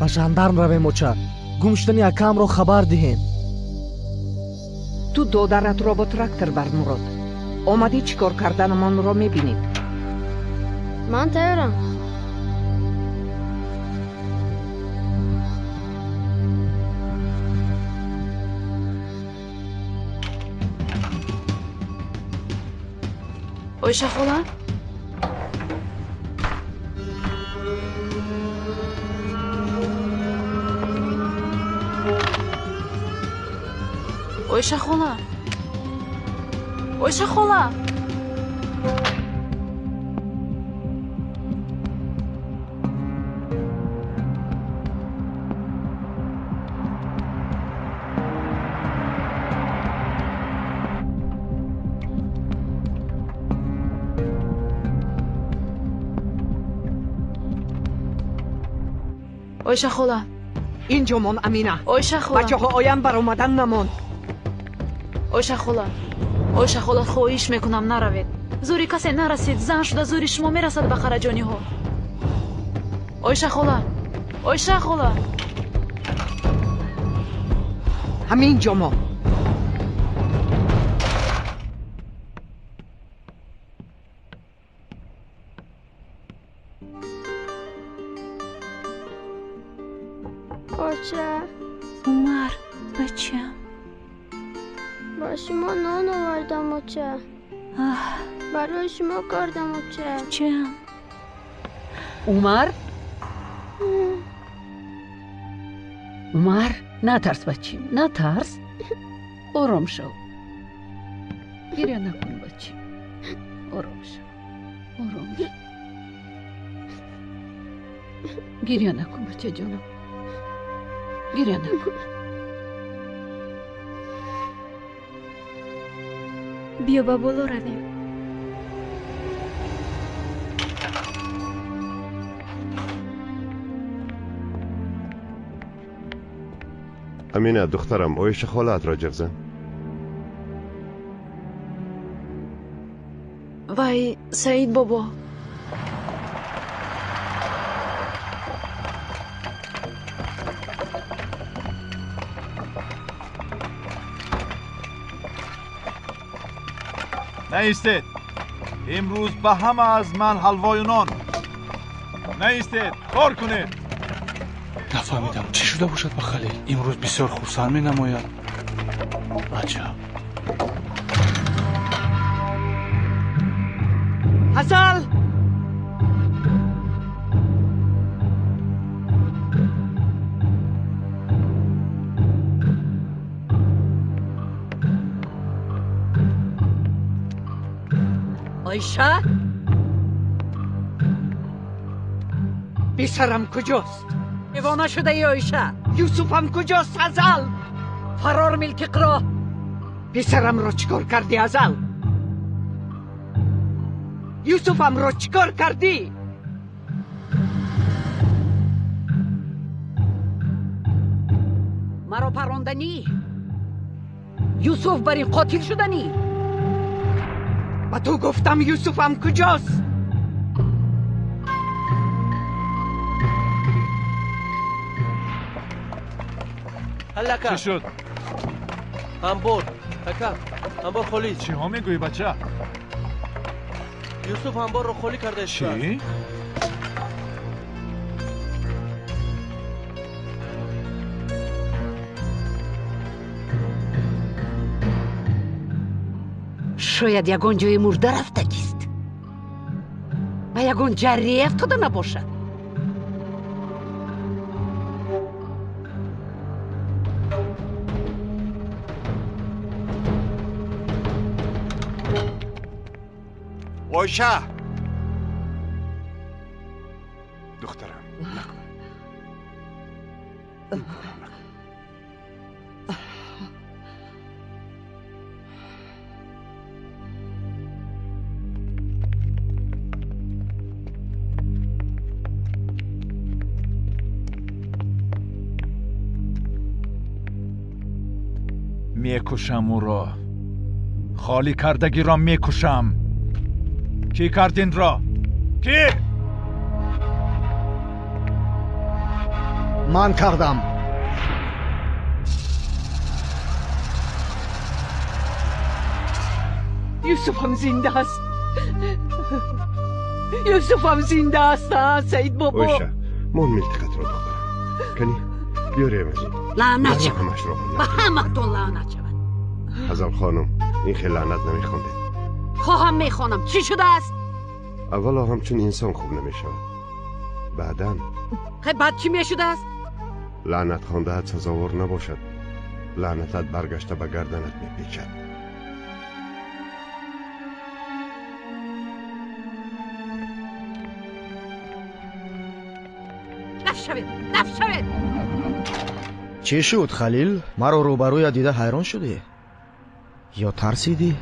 ба жандарм равем оча. гум шудани акаамро хабар диҳем. ту додаратро бо трактор бар Мурод. омадӣ чӣ кор карданамонро мебинӣ. ман тайёрам. ойша хола, ойша хола, ойша хола. ойша хола, اینجا من امینه. ойша хола, بچه ها آیم بر اومدن نمان. ойша хола, ойша хола, хоҳиш мекунам наравед. зури касе нарасид. зан шуда зури шумо мерасад ба қараҷониҳо. ойша хола, ойша хола. همینجا ما. باچه عمر بچم، با شما نان آوردم باچه. برای شما کردم باچه. بچم. عمر عمر نترس بچیم، نترس. آرام شو. گریه نکن بچیم. آرام شو. آرام شو. گریه نکن بچه جانم. گریه نکن. بیا با بالا رویم. امینه دخترم اویش خالت را جغزن. وای سعید بابا، نیستید. امروز به همه از من حلوای و نان. نیستید، کار کنید. نفهمیدم چی شده باشد با خلیل. امروز بسیار خرسند می نماید. عجب. حسن آیشه پسرم کجاست؟ دیوانه شده ای آیشه؟ یوسفم کجاست ازل؟ فرار ملک اقرا. پسرم را چیکار کردی ازل؟ یوسفم را چیکار کردی؟ مرا پراندنی؟ یوسف بری قاتل شدنی؟ با تو گفتم یوسفم کجاست؟ هلکه چی شد؟ انبار تکه انبار خالی. چی ها میگویی بچه؟ یوسف انبار رو خالی کرده. چی؟ شاید یگان جای مرده رفته کیست و یگان جریه افتاده نباشد. اویشه دخترم میکشم او را. خالی کردگی را میکشم. کی کردین را؟ کی؟ من کردم. یوسفم زنده است. یوسفم زنده است سید بابا. اویشه من ملتقت رو دخترم کنی بیاریم از این لعنت شود همش رو به همتون لعنت شود. حضر خانم این خیلی لعنت نمیخونده. خواهم میخوانم. چی شده است؟ اولا همچون انسان خوب نمیشود، بعداً خیلی بعد چی میشده است؟ لعنت خواندهت سزاوار نباشد، لعنتت برگشته به گردنت میپیچد. نفشوید. چی شد خلیل؟ مرا روبروی دیده حیران شدی؟ یا ترسیدی؟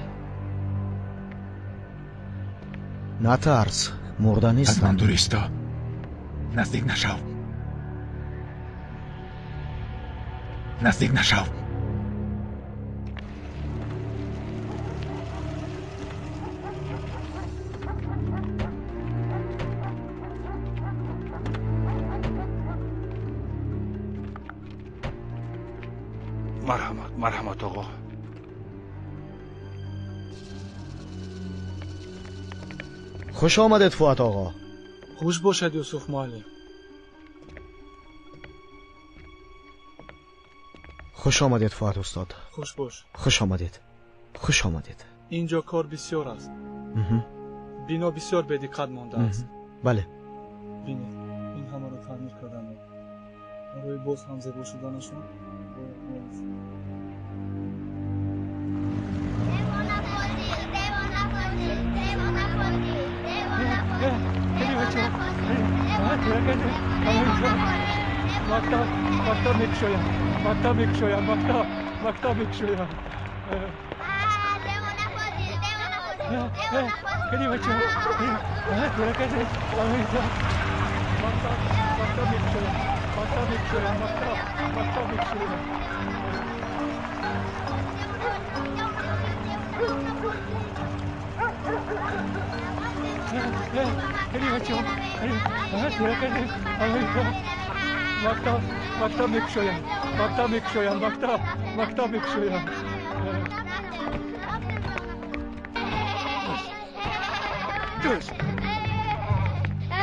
نترس، مرده نیستم. از من دور ایستا، نزدیک نشو. مرحمت آقا. خوش آمدید فؤاد آقا. خوش باشد یوسف معلم. خوش آمدید فؤاد استاد. خوش باش. خوش آمدید. اینجا کار بسیار است. بنا بسیار به دقت مانده است. بله. بینید این همه را تعمیر کردن برای باز هم زیبا شدنشون. مکتب میکشویم.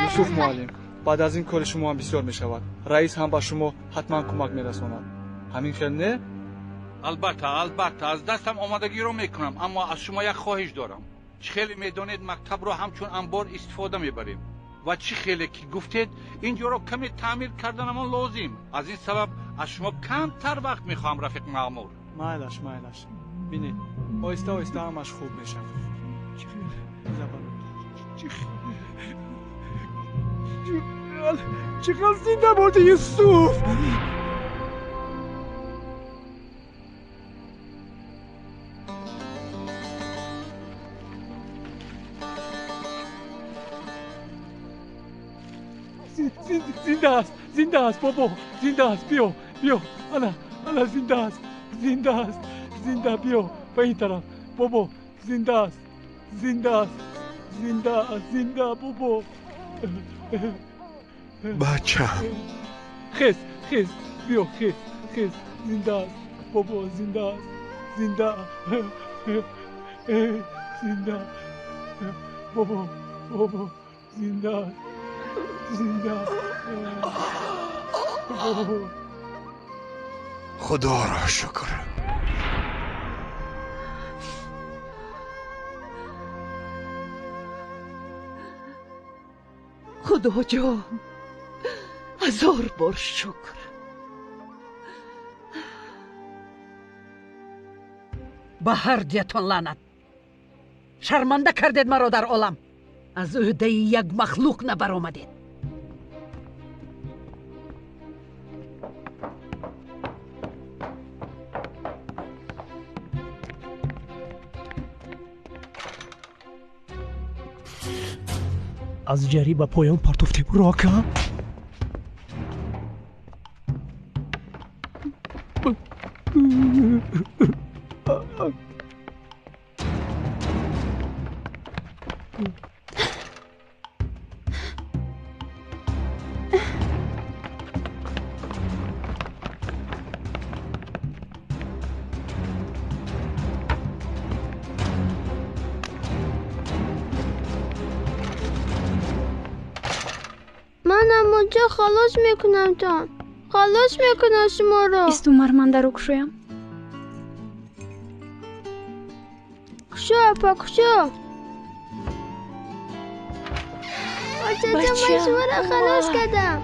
یوسف معلم، بعد از این کار شما هم بسیار می شود. رئیس هم با شما حتما کمک می رساند. همین خیلی نه؟ البته از دستم آمادگی رو میکنم، اما از شما یک خواهش دارم. چه خیلی میدانید مکتب رو همچون انبار استفاده میبریم و چه خیلی که گفتید اینجا رو کمی تعمیر کردن ما لازم. از این سبب از شما کمتر وقت میخوام رفیق مأمور. مایلش بینید آیسته همش خوب میشه. چقدر زنده بوده یوسف. زنده است بابا، زنده است. بیا انا زنده است بیا به این طرف بابا. زنده است بابا. بچه خیز بیا خیز. زنده است بابا، زنده است بابا زنده است. خدا را شکر. خدا جان 1000 بار شکر. به هر دیتون لعنت. شرمنده کردید مرا در عالم. از عهده یک مخلوق نبر آمدید. از جری به پایان پرتوفته براکا. موچه خلاص میکنم تا خلاص میکنم شما را استو من در کشویم کشو اپا کشو موچه من شما را خلاص کردم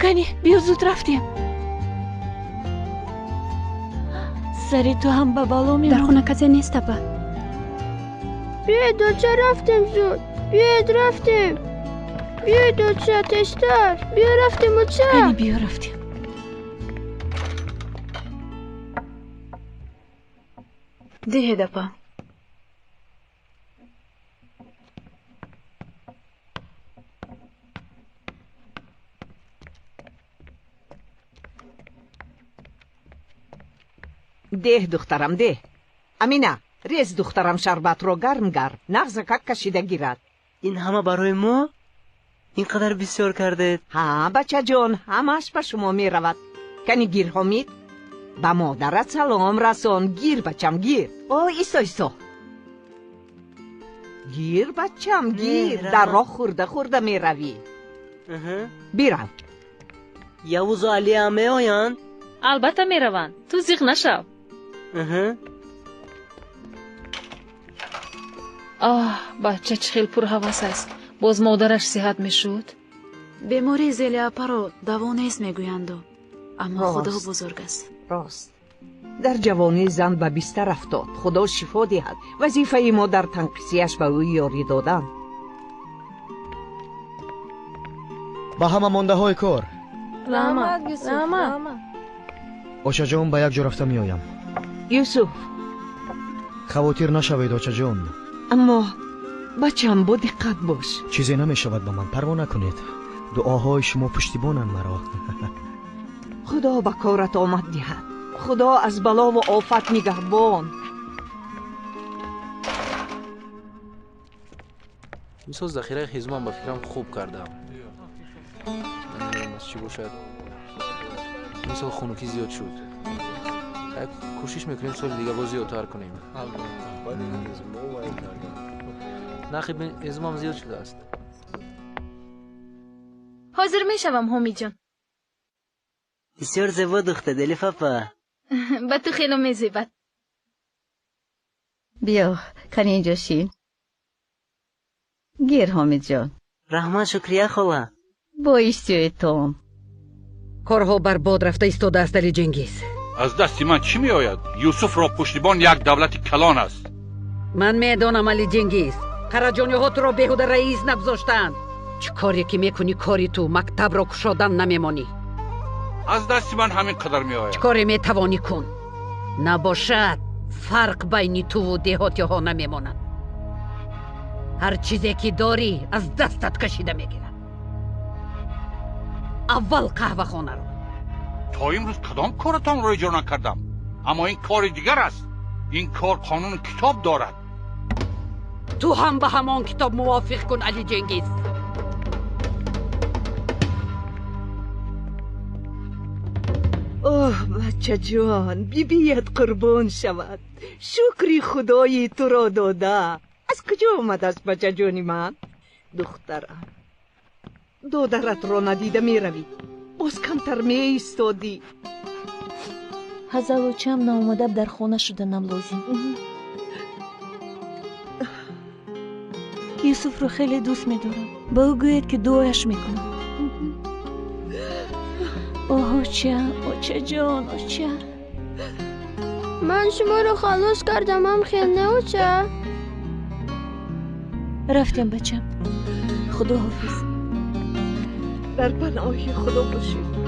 کنی بیا زود رفتیم سری تو هم به بالا میمون در خونه کسی نیست اپا بیاید دوچه رفتیم زود بیاید رفتیم بیاید دوچه تشتر بیا رفتیم موچه کنی بیا رفتیم ده دپا ده دخترم ده امینه ریز دخترم شربت رو گرم نغزک کشیده گیرد این همه برای ما؟ اینقدر بسیار کرده؟ ها بچه جان همش به شما می رود کنی گیر حمید با مادرت سلام رسان گیر بچم گیر ایسا گیر بچم گیر در راه خورده می روی بیرم یوز و علی همه آیند؟ البته می روند تو زیغ نشو بچه چه خیلی پر حواس است باز مادرش صحت می شد بیماری زیلی اپا رو دوا نیست می گویندو اما خدا بزرگ است راست در جوانی زن به بستر افتاد خدا شفا دهد وظیفه ما در تنقیصیش به او یاری دادن با همه مانده های کار رحمت آچه جان به یک جا رفته می آیم یوسف خواتیر نشوید آچه جان اما بچم با دقت باش چیزی نمی شود با من پروا نکنید دعاهای شما پشتیبانند مرا خدا به کارت آمد دهد خدا از بلا و آفت نگهبان مثل ذخیره هیزمان با فکرم خوب کردم نمیدونم از چی باشد مثل خونوکی زیاد شد کوشش میکنیم سال دیگه بازی اتار کنیم نخیب ازمام زیاد شده است حاضر میشوم حمید جان بسیار زیبا دختر دلی پاپا به تو خیلی میزیبد بیا کنی اینجا شین گیر حمید جان رحمان شکریه خلا با ایشتیوی توم کارها برباد رفته ایستاده است علی جنگیز از دستی من چی می آید؟ یوسف را پشتیبان یک دولت کلان است من میدانم علی جنگیز قراجانی ها تو را بیهوده رئیس نگذاشتند چه کاری که میکنی کاری تو مکتب را کشادن نمیمانی از دستی من همین قدر می آید چه کاری میتوانی کن نباشد فرق بین تو و دیهاتی ها نمیماند هر چیزی که داری از دستت کشیده میگیرم اول قهوه خانه رو تا امروز کدام کارتان را اجرا نکردم اما این کار دیگر است این کار قانون کتاب دارد تو هم به همان کتاب موافق کن علی جنگیز اوه بچه جان بیبیت قربان شود شکری خدای تو را داده از کجا آمد است بچه جانی من دخترم دادرت را ندیده می روی باز کمتر می ایستادی هزار و چم ناماده در خانه شدنم لازم یوسف رو خیلی دوست می‌دارم با او گوید که دعایش میکنم اوچه جان اوچه من شما رو خلاص کردم هم خیلی اوچه رفتیم بچم خدا حافظ در پناه خدا باشید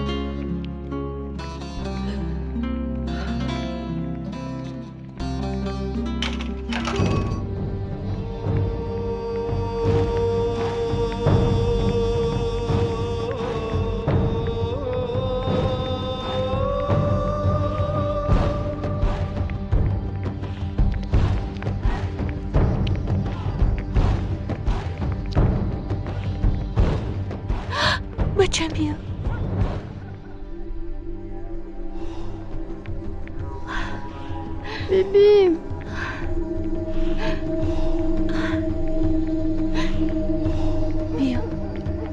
بچم بیا بیبیم بیا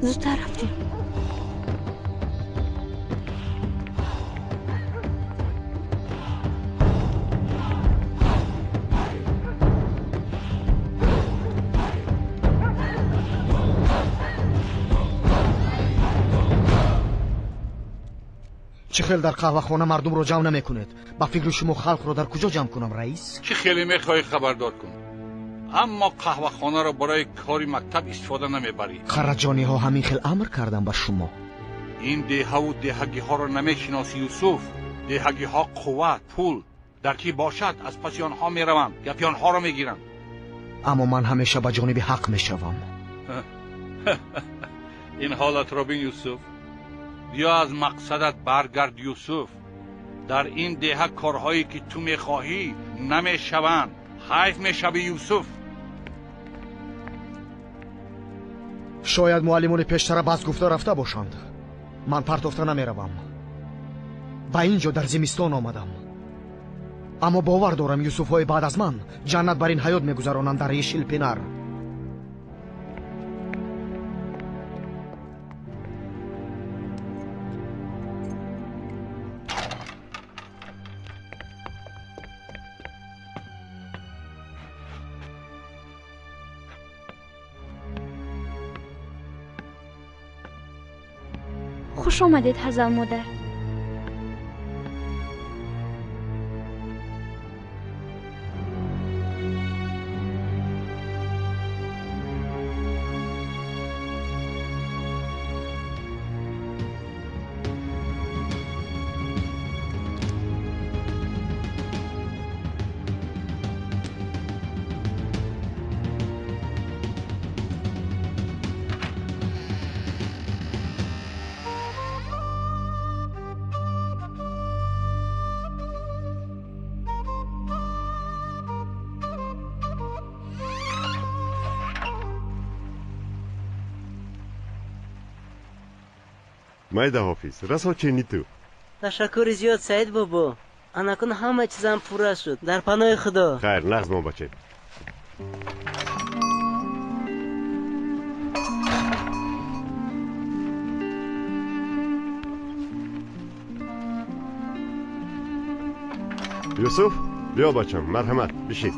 زودتر رفتیم چه خیلی در قهوه خانه مردم رو جمع نمیکنید؟ با فکر شما خلق رو در کجا جمع کنم رئیس؟ چه خیلی میخوای خبردار کن، اما قهوه خانه رو برای کاری مکتب استفاده نمیبری. خرجانی ها همین خیلی امر کردن به شما. این دیه و دیهگی ها رو نمیشناسی یوسف. دیهگی ها قوت، پول در کی باشد از پس آنها میروند، گپی آنها رو میگیرند. اما من همیشه به جانب حق میشوم. این حالت رو بین یوسف. بیا از مقصدت برگرد یوسف. در این دیه کارهایی که تو میخواهی نمیشوند. حیف میشوی یوسف. شاید معلمون پیشتر بس گفته رفته باشند. من پرتافته نمیروم. با اینجا در زمستان آمدم. اما باور دارم یوسف های بعد از من جنت بر این حیات میگذرانند در ایشیل پینر. خوش آمدید حضرت مادر. майда ҳофиз, расо чини ту? تشکر زیاد سعید بابا. اناکن همه چیزم پورا شد. در پناه خدا. خیر، نظم بچه. یوسف بیا بچم، مرحمت بشید.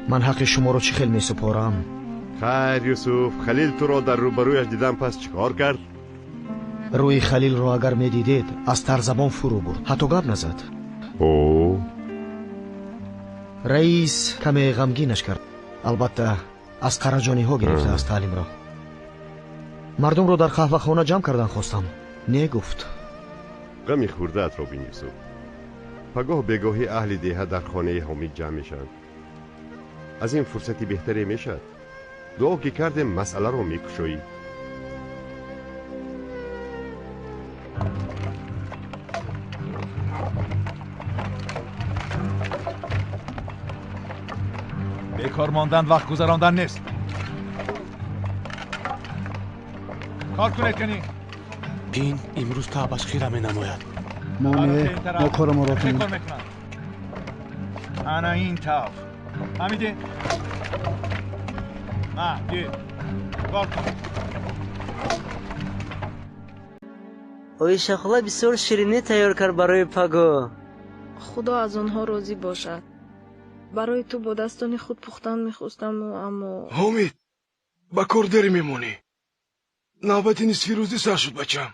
من حق شما رو چه خیلی میسپارم؟ خیر یوسف، خلیل تو را در روبرویش دیدم، پس چیکار کرد؟ روی خلیل رو اگر میدیدید از تر زبان فرو برد، حتی گپ نزد. اوه. رئیس کمی غمگینش کرد. البته از قراجانی ها گرفته از تعلیم را. مردم رو در قهوه خانه جمع کردن خواستم، نگفت. غمی خورده ات را بین یوسف. پگاه بگاهی اهل دیه در خانه حمید جمع میشن. از این فرصتی بهتری میشد. دعا که کردیم مسئله رو میکشویی. بیکار ماندن وقت گذراندن نیست. کار کنید کنی. این امروز تا بس خیره می نماید. ما کار ما را کنیم. انا این طرف. حمیده. کار کن. اوی شخلا بسیار شیرینی تیار کرد برای پگاه. خدا از آنها راضی باشد. برای تو با دستان خود پختن میخواستم اما حمید با کار داری میمونی. نوبت نصف روزی سر شد بچم.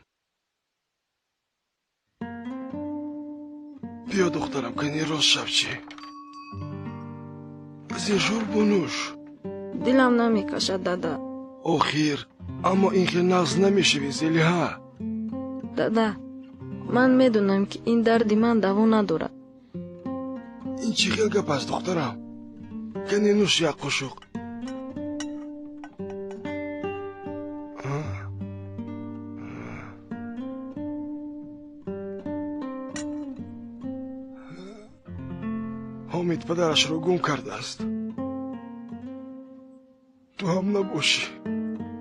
بیا دخترم کنی راست شب چی؟ از این جور بنوش. دلم نمیکشد دادا. آخیر اما این که نغز نمیشوی زلیها. دادا من میدونم که این درد من دوا ندارد. این چی خیل گپ است دخترم؟ کنی نوش یک قشق. حمید پدرش رو گم کرده است. تو هم نباشی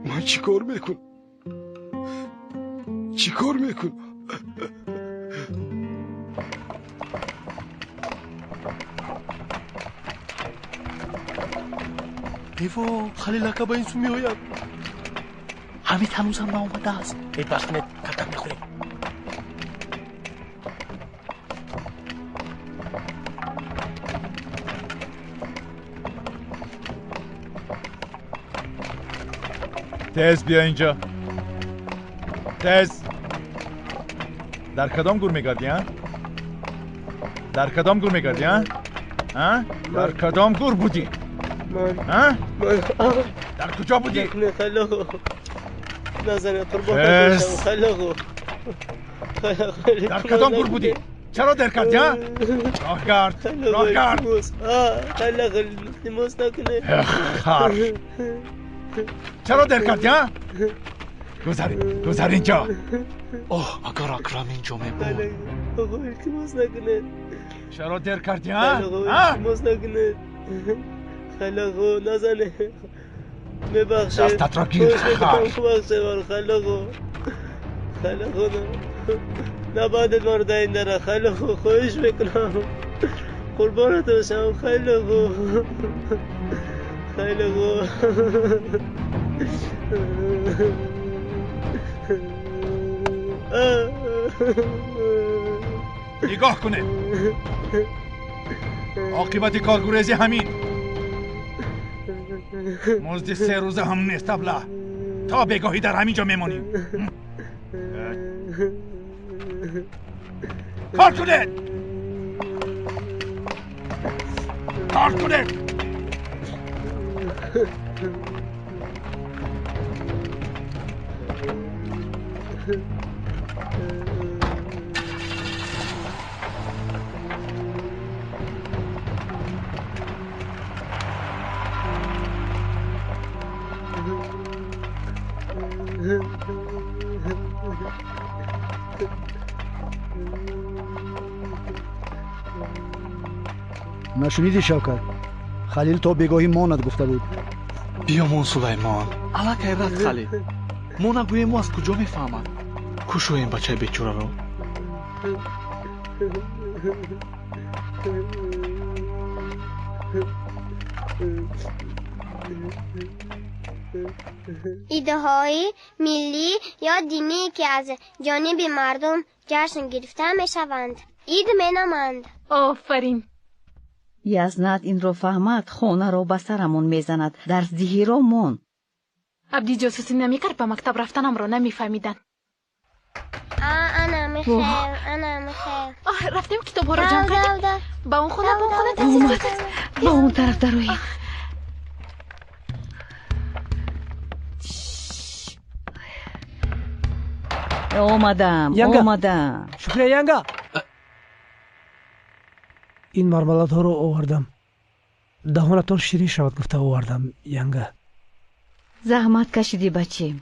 من چی کار میکن؟ چی کار میکن؟ ایوا خلیل اکا با این سو میآید. حمید هنوز هم نآمده است. بید بخونه تک میخوریم. تیز بیا اینجا. تز در کدام گور میگردی ها؟ در کدام گور میگردی ها؟ در کدام گور بودی؟ من در کجا بودی؟ خلاقو نزنه قربان بشم خلاقو در کدام گور بودی؟ چرا در کردی ها؟ راه گرد خلاقو التماس نکنه خر چرا در کردی ها؟ گذر اینجا. اوه اگر اکرم اینجا میبود. آقا التماس نکنه. چرا در کردی ها؟ التماس نکنه. خلاقو نزنه. ببخشید. دستت را گیر خر. ببخشید خلاقو. خلاقو نباید مرد این داره. خلاقو خواهش میکنم. قربانت باشم خلاقو. خلاقو. نگاه کنه عاقبت کارگوریزی همین مزد 3 روزه همون استبله تا بگاهی در همینجا میمونیم. کار کنه کار کنه. نشنیدی شوکت؟ خلیل تا بگاهی ماند گفته بود. بیامون سلیمان الکی رد خلیل ما نگویم از کجا میفهمد کشو این بچه بیچاره رو. ایده های ملی یا دینی که از جانب مردم جشن گرفته می شوند عید می نامند. آفرین. یزنت این رو فهمد خونه رو به سرمون میزند. در زهی رو مون. عبدی جاسوسی نمیکرد به مکتب رفتنم رو نمیفهمیدن. انا میخیر رفتیم کتاب ها رو جمع کردیم. با اون خونه اومد با اون طرف درویم. اومدم. شکریه ینگا. این مرملاد ها رو آوردم. دهانتون شیرین شود گفته آوردم ینگا. زحمت کشیدی بچه.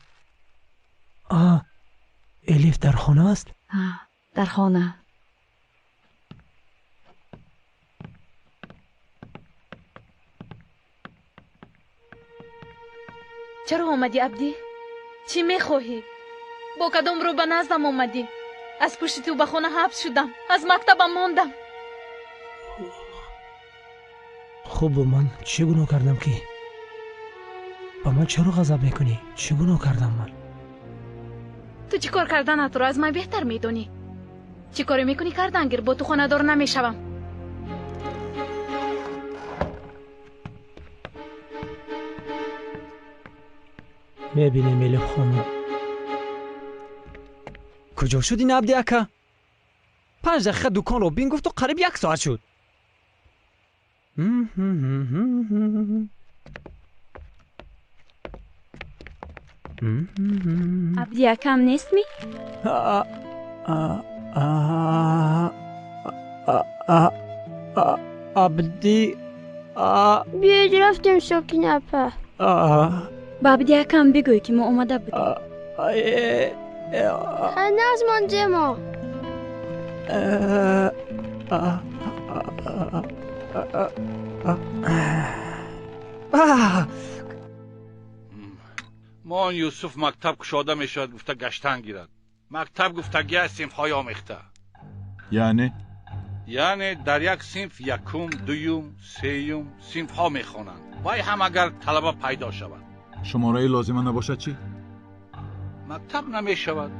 الیف در خانه است؟ در خانه. چرا اومدی عبدی؟ چی میخواهی؟ با کدام رو به نزدم اومدی؟ از پشت تو به خونه حبس شدم. از مکتبم موندم. خب من چه گناه کردم که؟ با من چرا غضب میکنی؟ چه گناه کردم من؟ تو چی کار کردن تو رو از من بهتر میدونی. چی کاری میکنی کردنگیر با تو خونه دار نمیشوم. میبینی میلی خانم کجا شد این عبدی اکا؟ 5 دقیقه دکان رو بین گفت و قریب 1 ساعت شد. عبدی اکم نیست می؟ عبدی بیاید رفتیم شکین اپا. با عبدی اکم بگوی که ما اومده بودیم. هنوز مانده ما. ما یوسف مکتب کشاده میشد گفته گشتن گیرد. مکتب گفتگی از صنف های آمیخته. یعنی در یک صنف یکم، دوم، سیوم صنف ها میخوانند. وای هم اگر طلبه پیدا شود. شماره لازمه نباشد چی؟ مکتب نمیشود.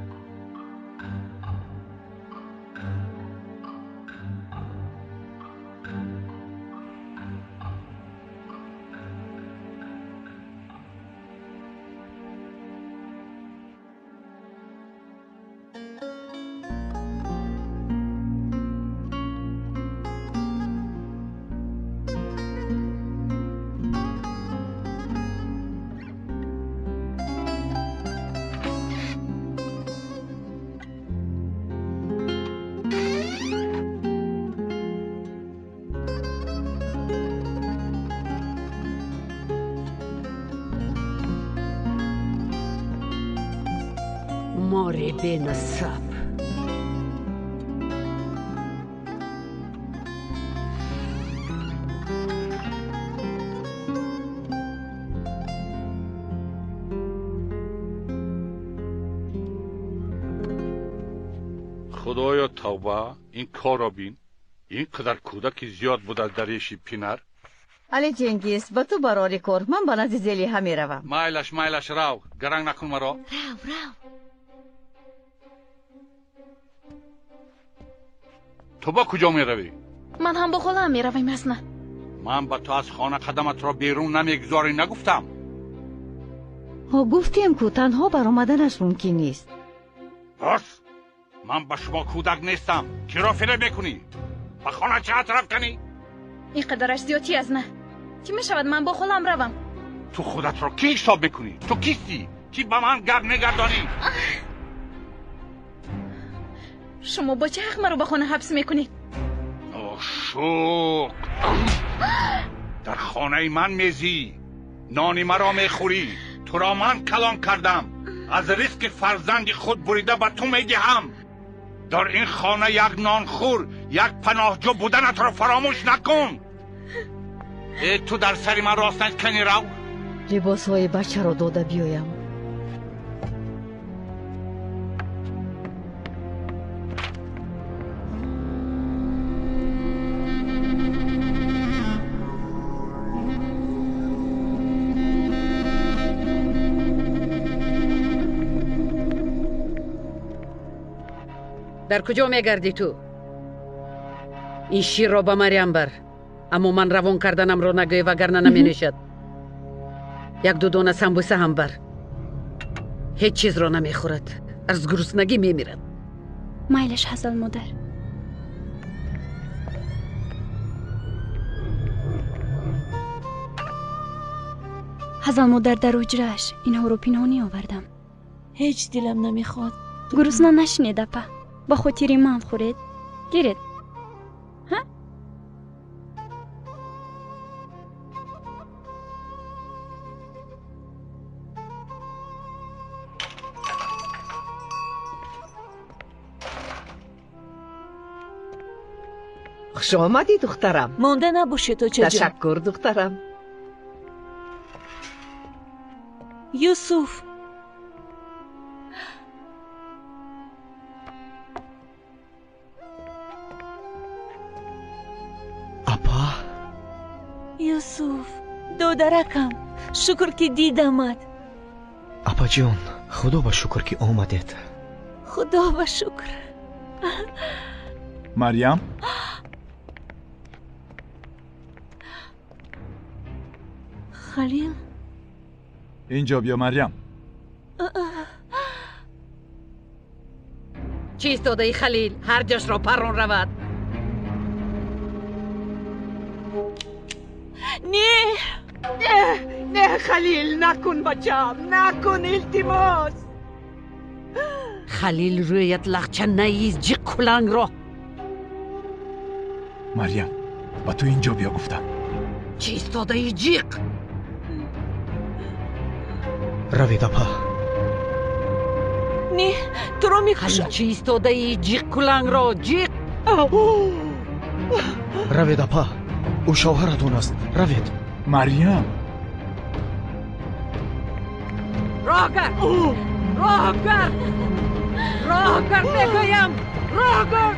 کاری به نصب. خدایا توبه این کار را بین. این قدر کودکی زیاد بود از دریشی پینر. علی جنگیز با تو براری کار من با نزد زلی همی روم. مایلش راو گرنگ نکن مرا. رو تو با کجا می روی؟ من هم با خودم می رویم اصلا. من با تو از خانه قدمت را بیرون نمیگذاری نگفتم؟ ها گفتیم که تنها برآمدنش ممکن نیست. بس من با شما کودک نیستم. کی را فکر میکنی؟ با خانه چه رفتنی؟ این قدرش زیادی از نه. چی می شود من با خودم روم؟ تو خودت را کی حساب میکنی؟ تو کیستی؟ کی با من گپ نگردانی؟ شما با چه حق مرا به خانه حبس میکنید؟ شوق در خانه من میزی، نانی مرا میخوری، تو را من کلان کردم، از ریسک فرزند خود بریده به تو میدهم. در این خانه یک نانخور، یک پناهجو بودنت را فراموش نکن. تو در سری من راست نکنی. رو لباس های بچه را داده بیایم. در کجا میگردی تو؟ این شیر را به مریم بر. اما من روان کردنم را نگوی وگرنه نمی نشد. یک دو دانه سمبوسه هم بر. هیچ چیز را نمی خورد. از گرسنگی می میرد. مایلش حضل مادر. حضل مادر در حجره‌اش اینها رو پنهانی آوردم. هیچ دلم نمیخواد. گرسنه نشنیده په. با خاطر من خورید. گیرید. ها؟ خوش آمدی دخترم. مانده نباشه تو چجا. تشکر دخترم. یوسف. اپا یوسف دودرکم شکر که دیدمت. اپا جون خدا با شکر که آمدید. خدا با شکر. مریم خلیل اینجا بیا مریم. چیست داده ای خلیل؟ هر جاش را پرون رود. نه خلیل نکن بچم، نکن التماس. خلیل رویت لغچه نیست جیق کلنگ را. مریم با تو اینجا بیا گفتم. چیست داده ای جیق؟ روید اپا. نه تو رو میکشم. خلیل چیست داده ای جیق کلنگ را؟ جیق. روید اپا، او شوهرتون است. روید. مریم راه کرد. راه کرد. راه کرد بگویم. راه کرد.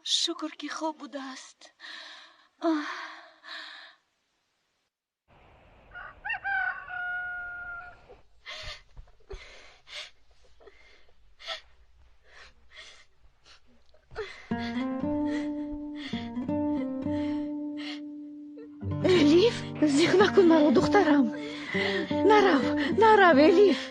شکر که خوب بوده است. الیف زیخ نکن مرا دخترم. نرو الیف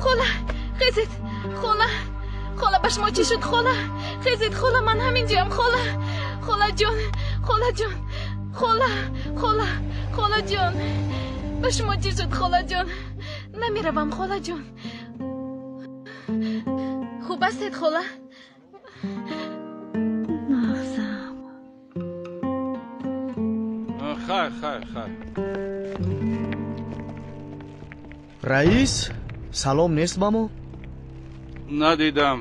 خولا خیزید خولا به شما چی شد خولا خیزید خولا من همینجام خولا جان خولا جان به شما چی شد خولا جان نمیروم خولا جان خوب هستید خولا نازم خیر رئیس سلام نیست با ما؟ ندیدم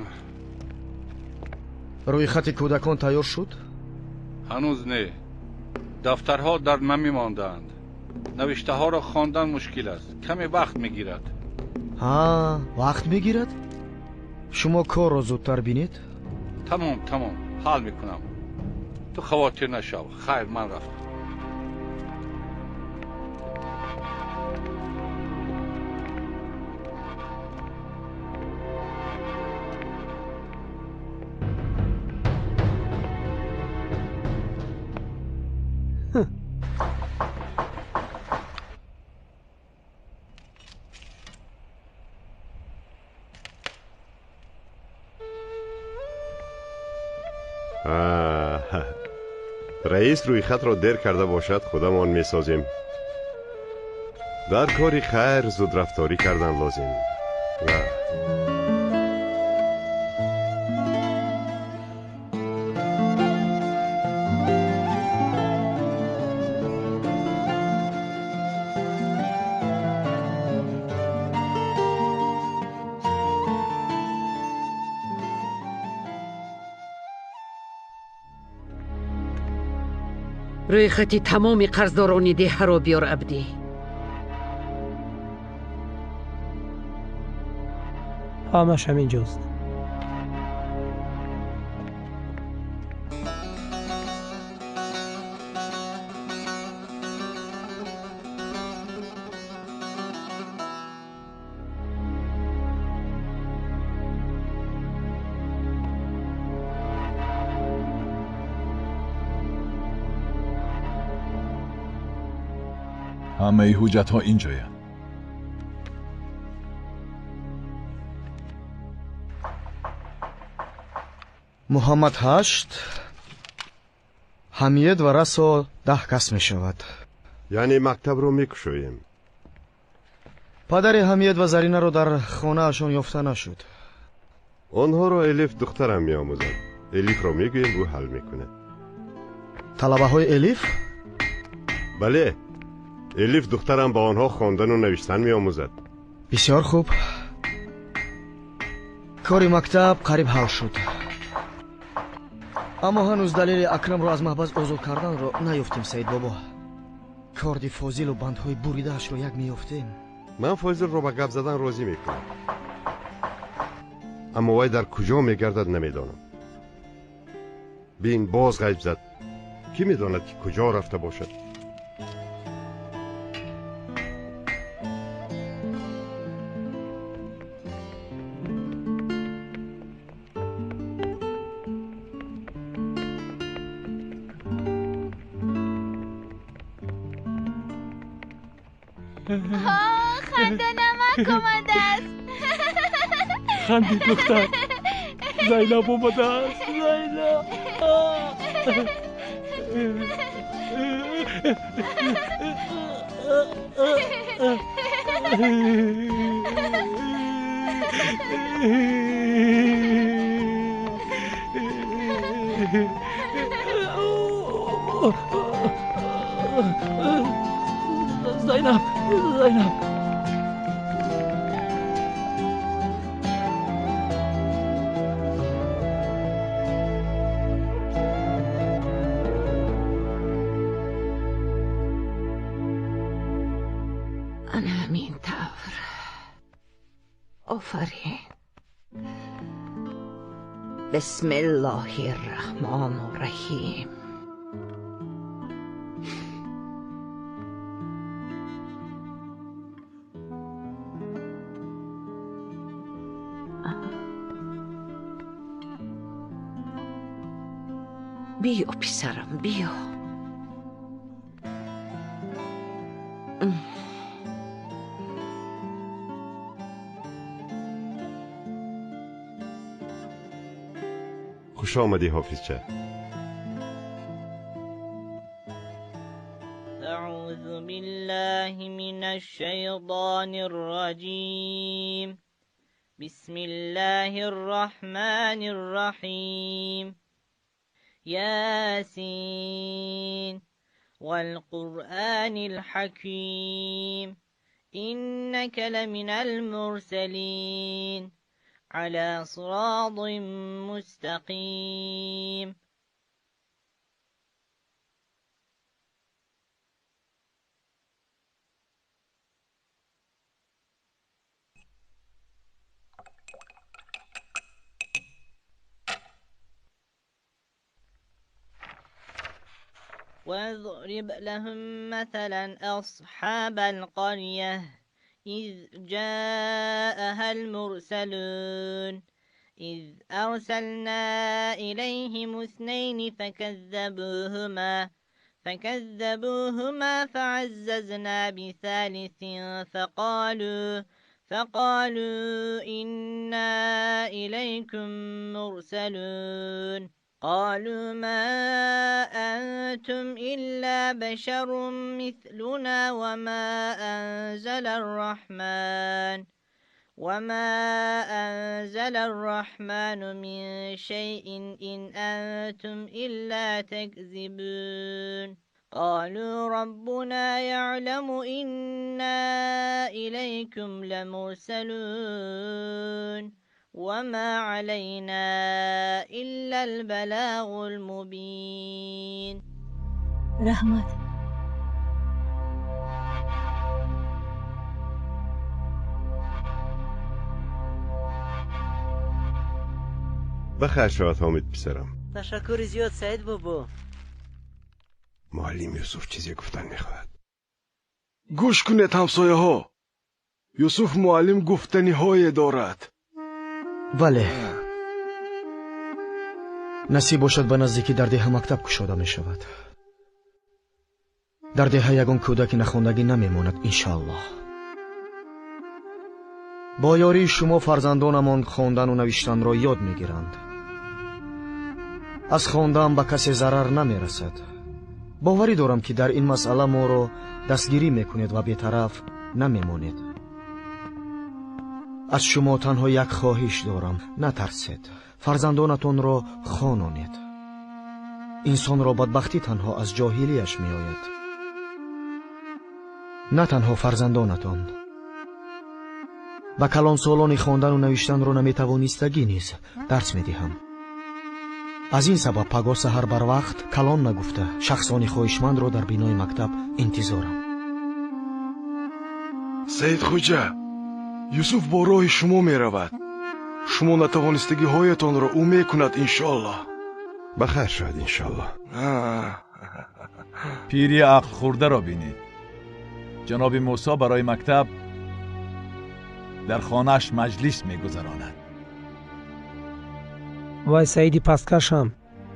روی خط کودکان تیار شد؟ هنوز نه دفترها در نمی ماندند نوشته ها را خواندن مشکل است کمی وقت میگیرد وقت میگیرد؟ شما کار را زودتر بینید؟ تمام حال میکنم تو خواطر نشو خیر من رفتم رئیس روی خط را دیر کرده باشد خودمان می سازیم در کاری خیر زود رفتاری کردن لازم روی خطی تمام قرضداران ده را بیار عبدی همش همین جاست همه حجت ها اینجایم محمد 8 حمید و رسا 10 کس می شود یعنی مکتب رو می کشویم پدر حمید و زرینه رو در خانه اشان یافته نشد آنها رو الیف دخترم می آموزد الیف رو می گویم او حل می کنه طلبه های الیف؟ بله الیف دخترم با آنها خواندن و نوشتن می آموزد بسیار خوب کاری مکتب قریب حل شد اما هنوز دلیل اکرم رو از محبس آزاد کردن رو نیافتیم سید بابا کارد فاضل و بندهای بریده اش رو یک میافتیم من فاضل رو به گپ زدن راضی میکنم اما وای در کجا میگردد نمیدانم بین باز غیب زد کی میداند که کجا رفته باشد خنده نمک آمده است خندی دختر زینب آمده است زینب انا همین طور آفرین بسم الله الرحمن الرحیم بیا پسرم بیا. خوش آمدی حافظچه. اعوذ بالله من الشیطان الرجیم. بسم الله الرحمن الرحیم. یاسین والقرآن الحکیم إنك لمن المرسلين على صراط مستقيم. واضرب لهم مثلا أصحاب القرية إذ جاءها المرسلون إذ أرسلنا إليهم اثنين فكذبوهما فعززنا بثالث فقالوا إنا إليكم مرسلون. قالوا ما أنتم إلا بشر مثلنا وما أنزل الرحمن من شيء إن أنتم إلا تكذبون. قالوا ربنا يعلم إنا إليكم لمرسلون وما علينا إلا البلاغ المبين. رحمت بخیر شاد حامد پسرم. تشکر زیاد سعید بابا. معلم یوسف چیزی گفتن میخواد. گوش کنید همسایه ها. یوسف معلم گفتنی های دارد. بله. نصیب باشد به نزدیکی در ده مکتب کشاده می شود. در ده یگان کودک نخوندگی نمیماند انشاءالله. با یاری شما فرزندانمان خواندن و نوشتن را یاد میگیرند. از خواندن به کسی ضرر نمیرسد. باوری دارم که در این مسئله ما را دستگیری میکنید و بی‌طرف نمیمانید. از شما تنها یک خواهش دارم، نترسید. فرزندانتان را خوانانید. انسان را بدبختی تنها از جاهلیش می آید. نه تنها فرزندانتان. به کلان سالان خواندن و نوشتن را نمی توانستگی نیز درس می دهم. از این سبب پگاه سحر بر وقت کلان نگفته شخصان خواهشمند را در بینای مکتب انتظارم. سید خوجه، یوسف با راه شما می رود. شما نتوانستگی هایتان را او می کند انشاءالله. بخیر شد انشاءالله. پیری عقل خورده را بینید. جناب موسی برای مکتب در خانهش مجلس می گذراند. وای سعیدی پستکشم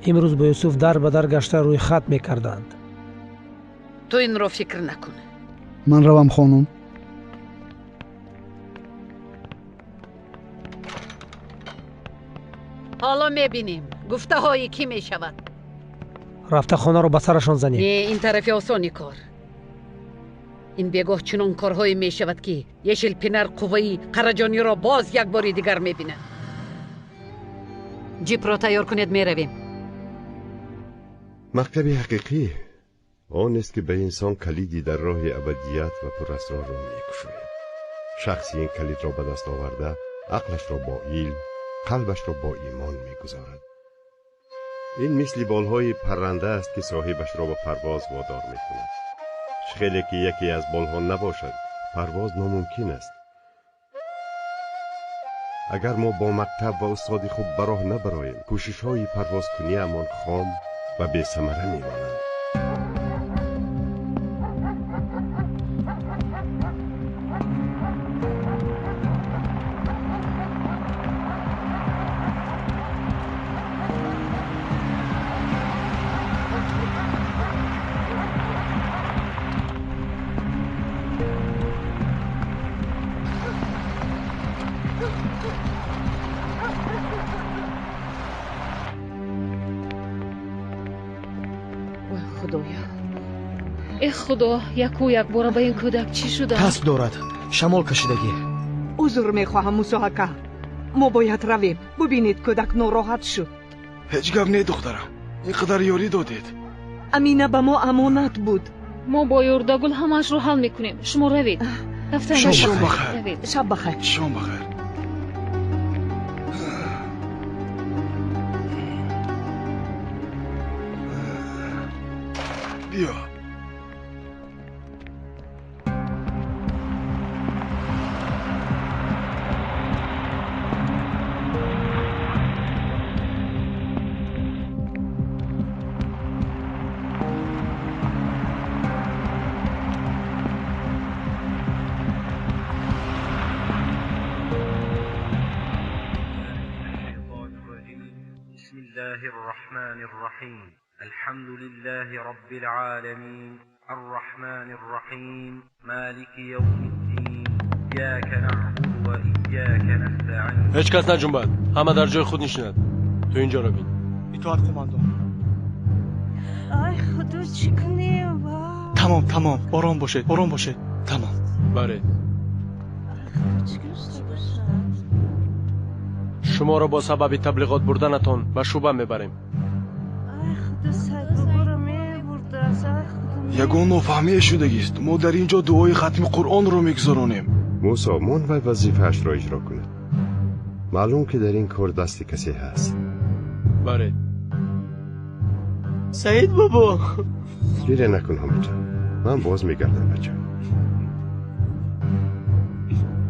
امروز با یوسف در به در گشته روی خط می کردند. تو این را فکر نکن. من روم خانم. حالا میبینیم گفته هایی کی می شود. رفته خانه رو به سرشان زنیم. نه این طرف آسانی کار. این بیگاه چنان کارهایی می شود که یشل پنر قوی قرجانی را باز یک باری دیگر می بینه. جیپ را تیار کنید می رویم. مکتب حقیقی آن است که به انسان کلیدی در راه ابدیت و پر اسرار را می کشاید. شخصی این کلید را به دست آورده عقلش را با علم، قلبش را با ایمان می گذارد. این مثل بالهای پرنده است که صاحبش را به پرواز وادار می کند. خیلی که یکی از بالها نباشد پرواز ناممکن است. اگر ما با مکتب و استاد خوب براه نبراییم کوشش های پرواز کنی امان خام و بی ثمره می مانند. خدایا ای خدا یک بار به این کودک چی شده؟ کسب دارد شمال کشیدگی. عذر میخواهم موساکا ما باید رویم ببینید کودک ناراحت شد. هیچ گپ نه دخترم اینقدر یاری دادید. امینه به ما امانت بود. ما با یردگل همش رو حل میکنیم. شما روید دفتر شب بخیر. شب بخیر. شام بخیر. بیا بسم الله الرحمن الرحيم الحمد لله رب العالمين الرحمن الرحيم مالك يوم الدين إياك نعبد وإياك نستعين. هیچ کس نجنبد. همه در جای خود نشینند. تو اینجا رو بین. اطاعت کماندو. ای خدا چی کنیم؟ تمام آرام باشید تمام. بله شما را با سبب تبلیغات بردنتان به شوبه میبریم. یگان نافهمی شدگیست. ما در اینجا دعای ختم قرآن رو میگذرانیم. موسی منوی وظیفه‌اش را اجرا کند. معلوم که در این کار دست کسی هست. بله سعید بابا گیره نکن حامد جان. من باز میگردم بچه.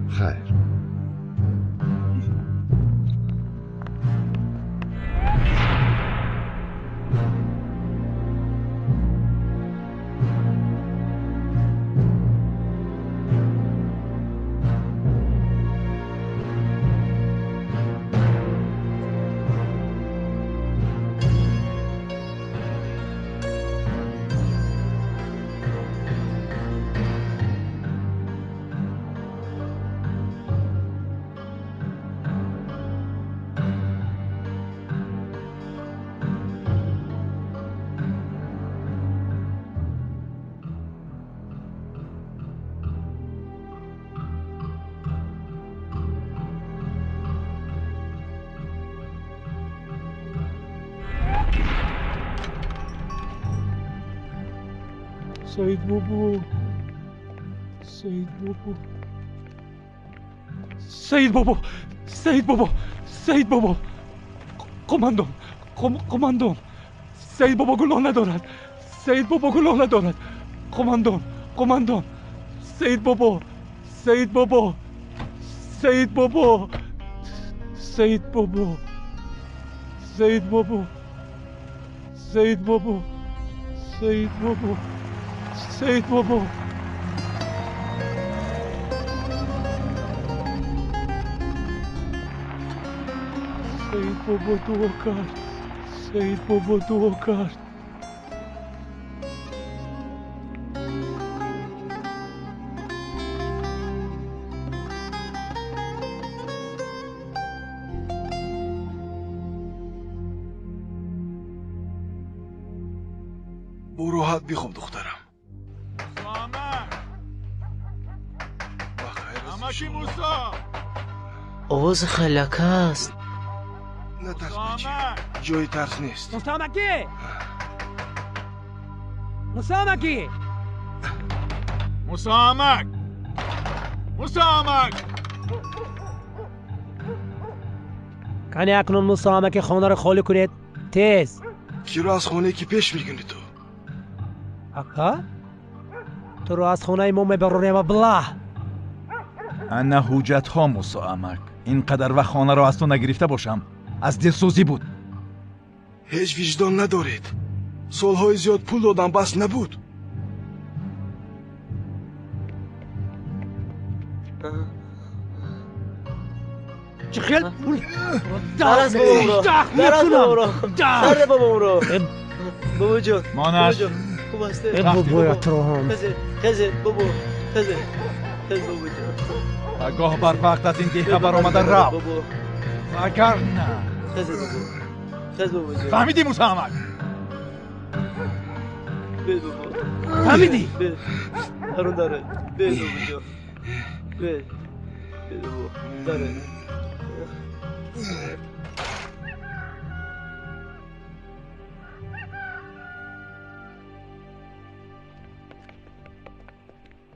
خیر سعید بابا قماندان سعید بابا گناه ندارد. قماندان سعید بابا سعید بابا دعا کرد. برو راحت بخواب دخترم. امکی موسی آواز خلکه است. نه ترس بچه جای ترس نیست. مسامک کنی اکنون مسامک خانه رو خالی کنید تیز. کی رو از خانه کی پیش میگنی تو؟ اقا تو رو از خانه ما میبرونیم و بله. انا حجت ها مسامک اینقدر وقت خانه رو از تو نگرفته باشم از دلسوزی بود. هیچ وجدان ندارید. سالهای زیاد پول دادم بس نبود. چه خیل پول درست بابا رو بابا جان مانش خوب هسته بابا یا تروهم خزه بابا خزه بابا جان اگاه بر وقت از این دیگه بر آمدن رو اگر نه خزه بابا جان فهمیدی مسامک؟ فهمیدی؟ داره داره داره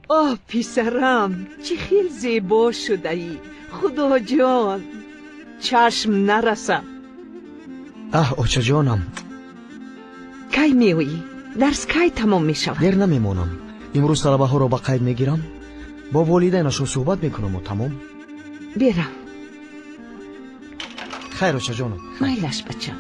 آه پسرم چه خیلی زیبا شده ای. خدا جان چشم نرسم. اوچه جانم، کی میویی؟ درس کی تمام میشود؟ دیر نمیمونم. امروز طلبه ها رو با قید میگیرم، با والدینشون صحبت میکنم و تمام. برم. خیر اوچه جانم. مایلش بچم.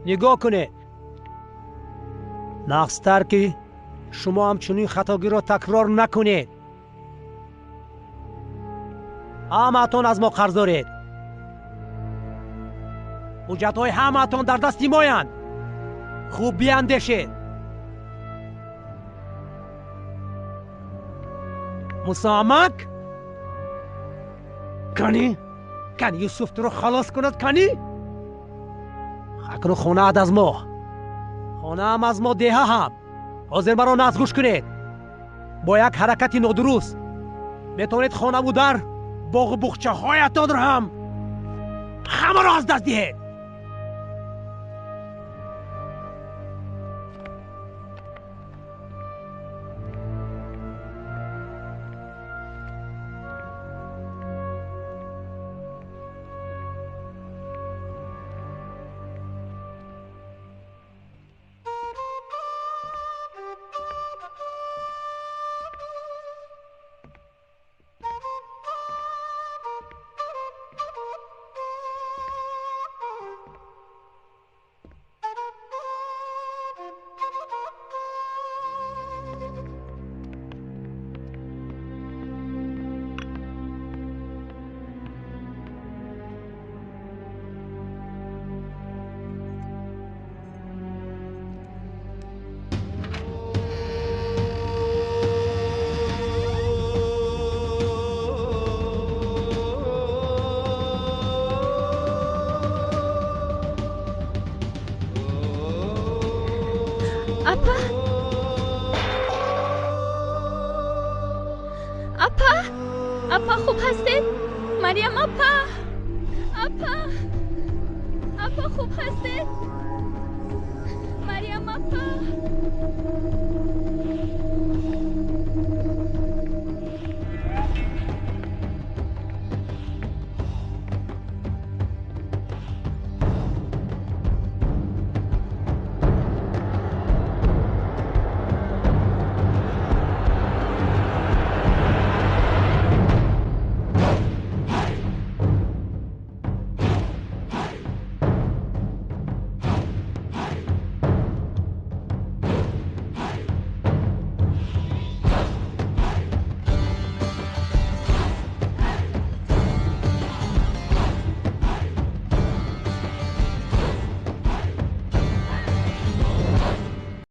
نگاه کنه. نقصتر که شما همچنین خطاگی را تکرار نکنید. همتون از ما قرض دارید. حجت‌های همتون در دست مایند. خوب بیاندیشید. مسامک کنی یوسف تو رو خلاص کند کنی؟ خاکر خونه از ما، خانه هم از ما، دیه هم. حاضر مرا نزگوش کنید. با یک حرکتی نادرست میتونید خانه و در باغ و بخچه هایتان را هم همه را از دست دهید. اپا خوب هستید؟ مریم اپا خوب هستید؟ مریم اپا